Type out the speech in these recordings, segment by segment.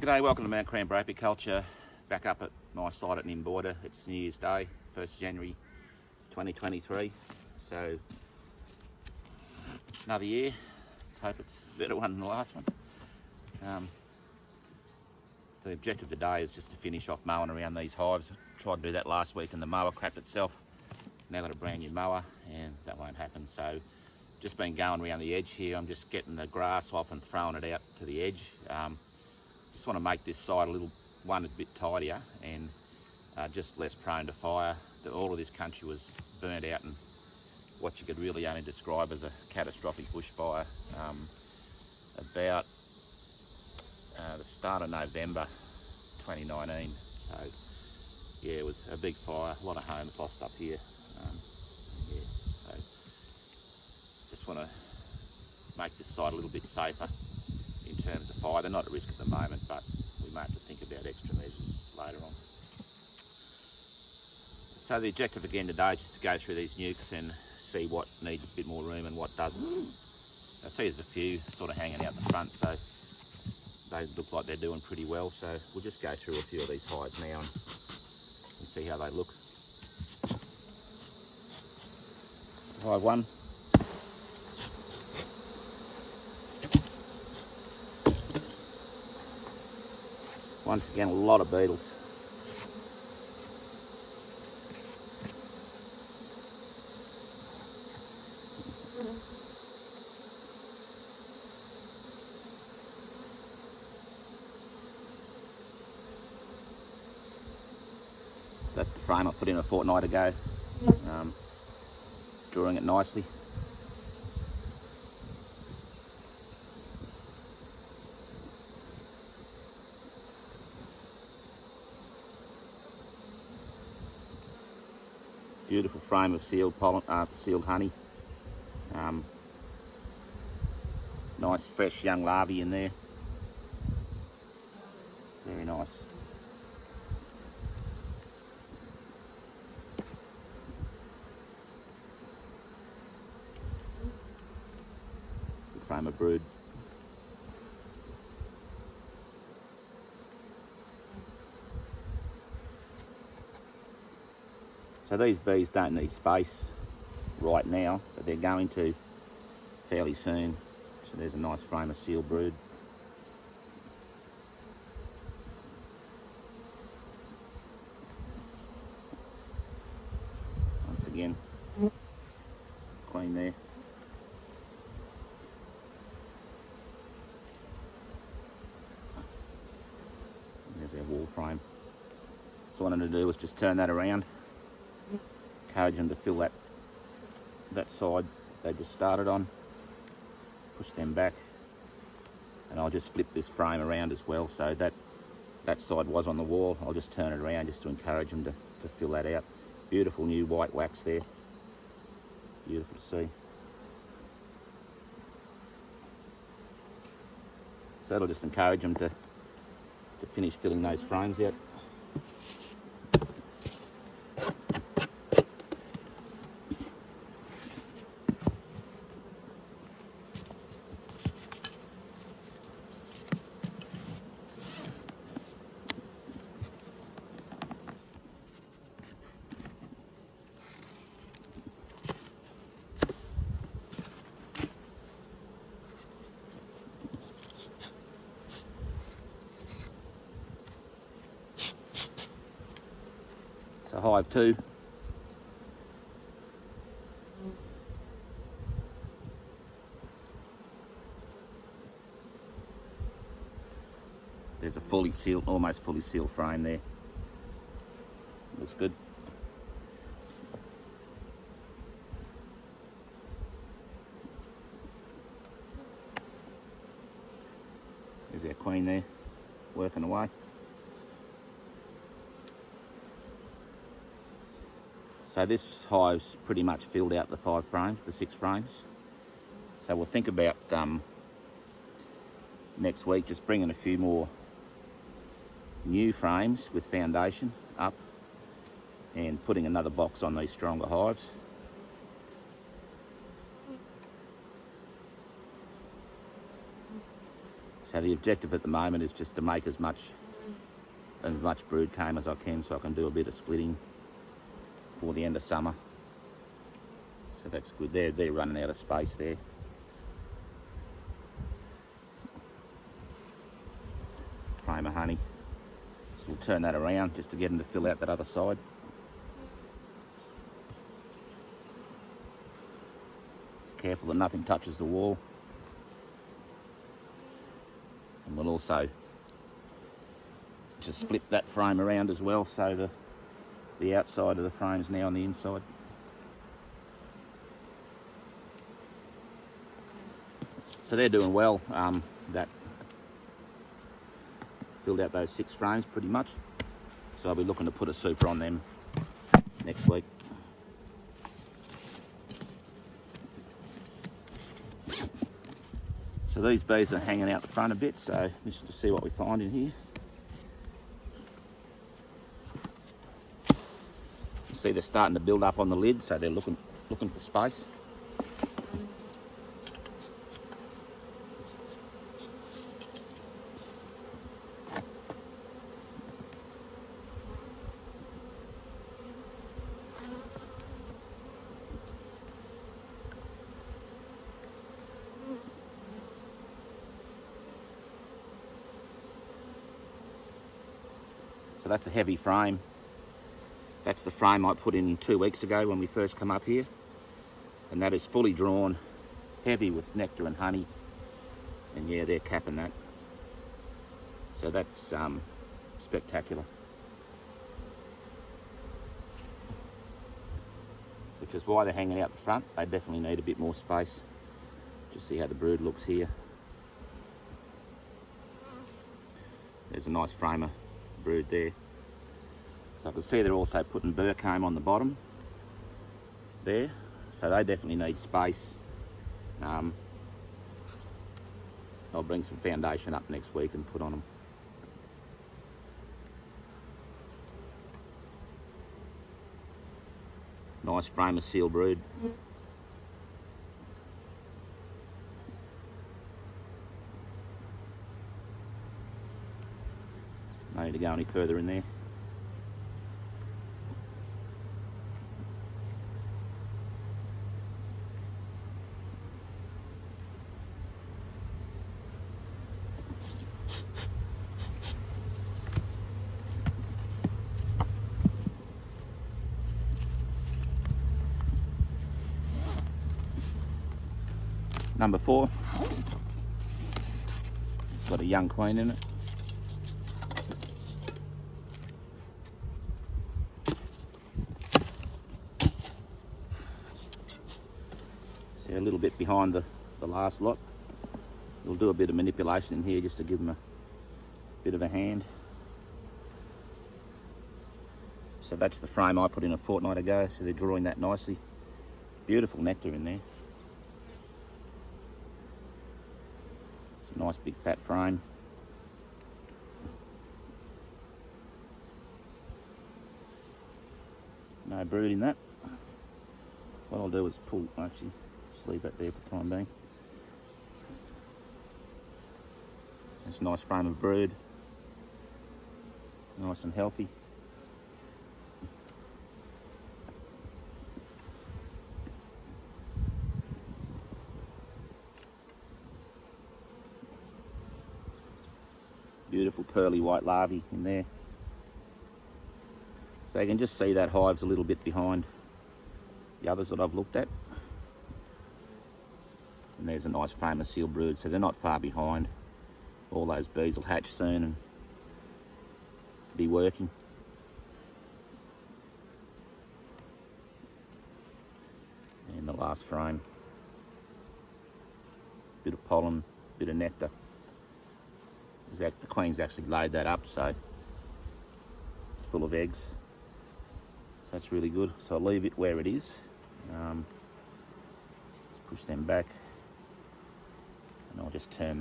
G'day, welcome to Mt.Coramba Apiculture. Back up at my site at Nymboida. It's New Year's Day, 1st January 2023. So, another year. Let's hope it's a better one than the last one. The objective today is just to finish off mowing around these hives. I tried to do that last week and the mower crapped itself. Now got a brand new mower and that won't happen. So, just been going around the edge here. I'm just getting the grass off and throwing it out to the edge. Just want to make this side a bit tidier and just less prone to fire. All of this country was burnt out and what you could really only describe as a catastrophic bushfire about the start of November 2019. So yeah, it was a big fire, a lot of homes lost up here. Yeah, so just want to make this side a little bit safer in terms of fire. They're not at risk at the moment, but we may have to think about extra measures later on. So the objective again today is just to go through these nukes and see what needs a bit more room and what doesn't. I see there's a few sort of hanging out the front, so they look like they're doing pretty well. So we'll just go through a few of these hives now and see how they look. Hive 1. Once again, a lot of beetles. So that's the frame I put in a fortnight ago, drawing it nicely. Beautiful frame of sealed pollen, sealed honey. Nice fresh young larvae in there. Very nice. Good frame of brood. So these bees don't need space right now, but they're going to fairly soon. So there's a nice frame of sealed brood. Once again, queen there. There's our wall frame. So what I'm going to do is just turn that around. Encourage them to fill that side they just started on. Push them back, and I'll just flip this frame around as well. So that side was on the wall. I'll just turn it around just to encourage them to fill that out. Beautiful new white wax there. Beautiful to see. So that'll just encourage them to finish filling those frames out. So hive 2. There's a fully sealed, almost fully sealed frame there. Looks good. There's our queen there, working away. So this hive's pretty much filled out the 5 frames, the 6 frames. So we'll think about next week just bringing a few more new frames with foundation up and putting another box on these stronger hives. So the objective at the moment is just to make as much brood comb as I can, so I can do a bit of splitting for the end of summer. So that's good. They're running out of space there. Frame of honey. So we'll turn that around just to get them to fill out that other side. Just careful that nothing touches the wall. And we'll also just flip that frame around as well, so the outside of the frame is now on the inside. So they're doing well. That filled out those 6 frames pretty much. So I'll be looking to put a super on them next week. So these bees are hanging out the front a bit, so just to see what we find in here. You see they're starting to build up on the lid, so they're looking for space. So that's a heavy frame. That's the frame I put in 2 weeks ago when we first come up here. And that is fully drawn, heavy with nectar and honey. And yeah, they're capping that. So that's spectacular. Which is why they're hanging out the front. They definitely need a bit more space. Just see how the brood looks here. There's a nice framer brood there. So I can see they're also putting burr comb on the bottom there, so they definitely need space. I'll bring some foundation up next week and put on them. Nice frame of seal brood. No need to go any further in there. Number 4. It's got a young queen in it. See, a little bit behind the last lot. We'll do a bit of manipulation in here just to give them a bit of a hand. So that's the frame I put in a fortnight ago, so they're drawing that nicely. Beautiful nectar in there. It's a nice big fat frame. No brood in that. What I'll do is actually just leave that there for the time being. It's a nice frame of brood. Nice and healthy. Beautiful pearly white larvae in there. So you can just see that hive's a little bit behind the others that I've looked at. And there's a nice frame of seal brood, so they're not far behind. All those bees will hatch soon and be working. And the last frame. Bit of pollen, bit of nectar. The queen's actually laid that up, so it's full of eggs. That's really good. So I'll leave it where it is. Let's push them back, and I'll just turn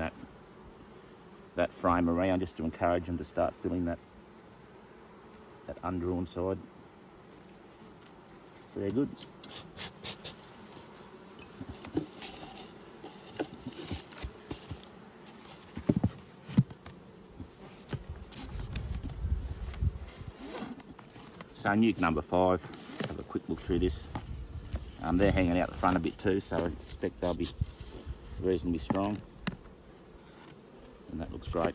that frame around just to encourage them to start filling that undrawn side. So they're good. So nuke number 5, have a quick look through this. They're hanging out the front a bit too, so I expect they'll be reasonably strong. And that looks great.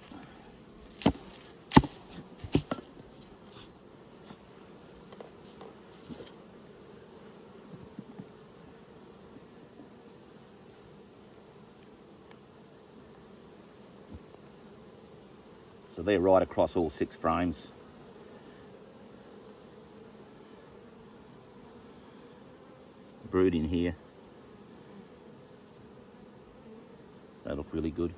So they're right across all 6 frames. Brood in here. They look really good.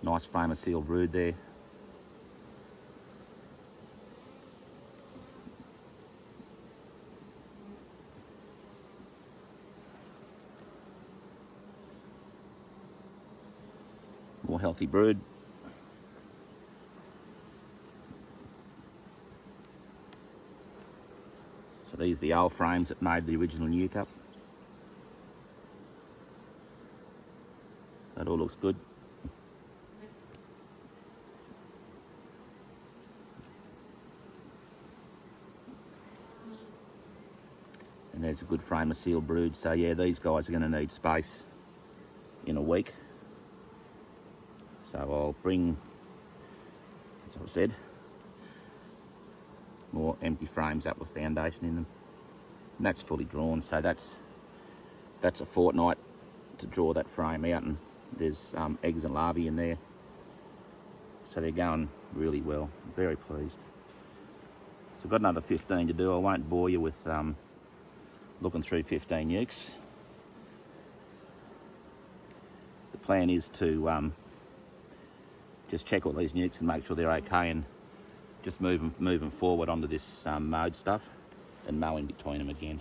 Nice frame of seal brood there. More healthy brood. So these are the old frames that made the original nuke up. That all looks good. And there's a good frame of seal brood. So yeah, these guys are going to need space in a week. So I'll bring, as I said, more empty frames up with foundation in them. And that's fully drawn, so that's a fortnight to draw that frame out, and there's eggs and larvae in there. So they're going really well. I'm very pleased. So I've got another 15 to do. I won't bore you with looking through 15 nukes. The plan is to just check all these nukes and make sure they're okay, and just move them forward onto this mowed stuff and mow in between them again.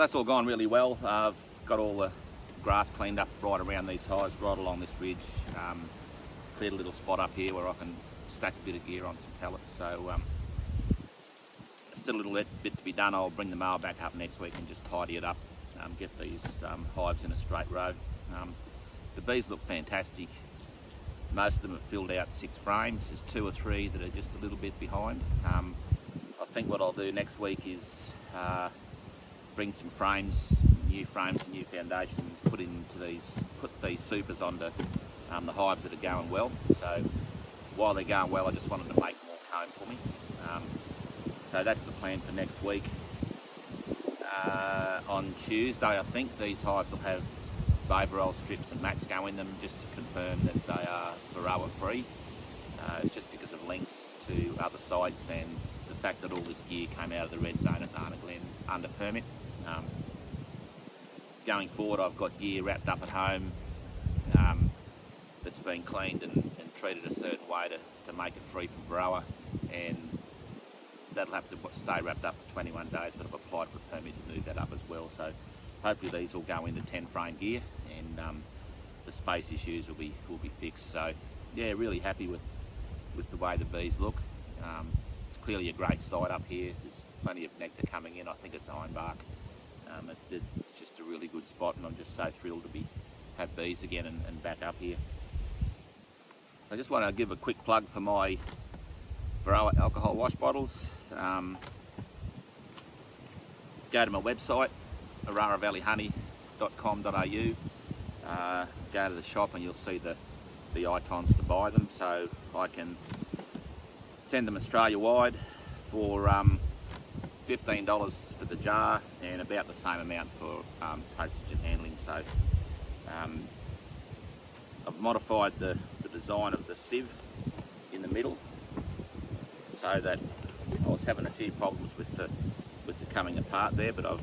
that's all gone really well. I've got all the grass cleaned up right around these hives, right along this ridge. Cleared a little spot up here where I can stack a bit of gear on some pallets. So still a little bit to be done. I'll bring the mower back up next week and just tidy it up, get these hives in a straight row. The bees look fantastic. Most of them have filled out 6 frames. There's 2 or 3 that are just a little bit behind. I think what I'll do next week is bring some frames, new frames and new foundation, put these supers onto the hives that are going well. So while they're going well, I just wanted to make more comb for me. So that's the plan for next week. On Tuesday, I think these hives will have Baverol strips and mats go in them, just to confirm that they are Varroa free. It's just because of links to other sites and the fact that all this gear came out of the red zone at Nana Glen under permit. Going forward, I've got gear wrapped up at home that's been cleaned and treated a certain way to make it free from Varroa, and that'll have to stay wrapped up for 21 days, but I've applied for a permit to move that up as well. So hopefully these will go into 10 frame gear, and the space issues will be fixed. So yeah, really happy with the way the bees look. It's clearly a great site up here. There's plenty of nectar coming in. I think it's ironbark. It's just a really good spot, and I'm just so thrilled to have bees again and back up here. I just want to give a quick plug for my Varroa alcohol wash bottles. Go to my website, OraraValleyHoney.com.au. Go to the shop and you'll see the icons to buy them. So I can send them Australia wide for $15 for the jar and about the same amount for postage and handling. So I've modified the design of the sieve in the middle so that I was having a few problems with the coming apart there, but I've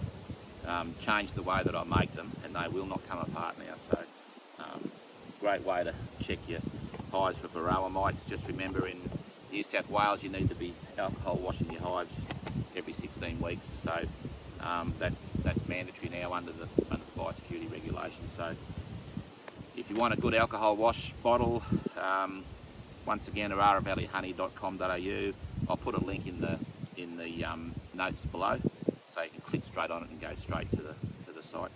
changed the way that I make them and they will not come apart now. So great way to check your hives for Varroa mites. Just remember, in New South Wales you need to be alcohol washing your hives every 16 weeks. So that's mandatory now under the biosecurity regulations. So if you want a good alcohol wash bottle, once again, OraraValleyHoney.com.au. I'll put a link in the notes below, so you can click straight on it and go straight to the site.